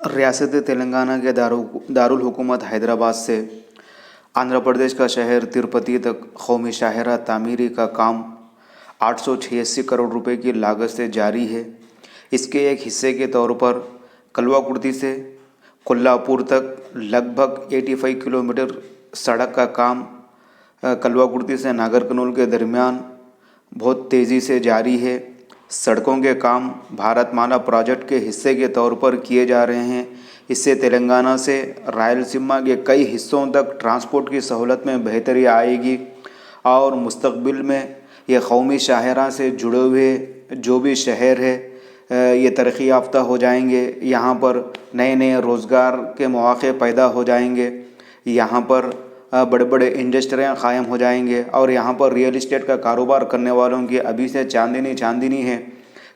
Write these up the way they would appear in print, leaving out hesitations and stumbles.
ریاست تلنگانہ کے دارالحکومت حیدرآباد سے آندھرا پردیش کا شہر تروپتی تک قومی شاہراہ تعمیری کا کام 886 کروڑ روپے کی لاگت سے جاری ہے۔ اس کے ایک حصے کے طور پر کلواکرتی سے کولہاپور تک لگ بھگ 85 کلومیٹر سڑک کا کام کلواکرتی سے ناگرکرنول کے درمیان بہت تیزی سے جاری ہے۔ سڑکوں کے کام بھارت مالا پروجیکٹ کے حصے کے طور پر کیے جا رہے ہیں۔ اس سے تلنگانہ سے رائلسیما کے کئی حصوں تک ٹرانسپورٹ کی سہولت میں بہتری آئے گی اور مستقبل میں یہ قومی شاہراہ سے جڑے ہوئے جو بھی شہر ہے یہ ترقی یافتہ ہو جائیں گے۔ یہاں پر نئے نئے روزگار کے مواقع پیدا ہو جائیں گے، یہاں پر بڑے بڑے انڈسٹریاں قائم ہو جائیں گے اور یہاں پر ریئل اسٹیٹ کا کاروبار کرنے والوں کی ابھی سے چاندنی ہے۔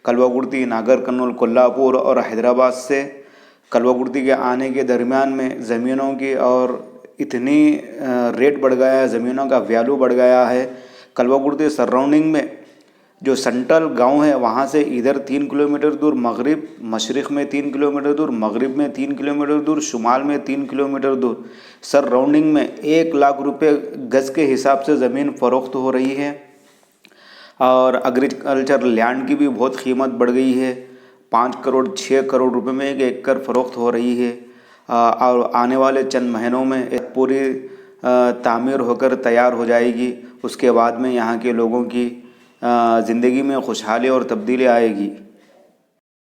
کلواکرتی، ناگرکرنول، کولہاپور اور حیدرآباد سے کلواکرتی کے آنے کے درمیان میں زمینوں کی اور اتنی ریٹ بڑھ گیا ہے، زمینوں کا ویلیو بڑھ گیا ہے۔ کلواکرتی سراؤنڈنگ میں جو سینٹرل گاؤں ہے وہاں سے ادھر 3 کلومیٹر دور مشرق میں 3 کلومیٹر دور، مغرب میں 3 کلومیٹر دور، شمال میں 3 کلومیٹر دور سراؤنڈنگ میں 1 لاکھ روپے گز کے حساب سے زمین فروخت ہو رہی ہے اور ایگریکلچر لینڈ کی بھی بہت قیمت بڑھ گئی ہے۔ 5 کروڑ 6 کروڑ روپے میں 1 ایکڑ فروخت ہو رہی ہے اور آنے والے چند مہینوں میں ایک پوری تعمیر ہو کر تیار ہو جائے گی۔ اس کے بعد میں یہاں کے لوگوں کی زندگی میں خوشحالی اور تبدیلی آئے گی۔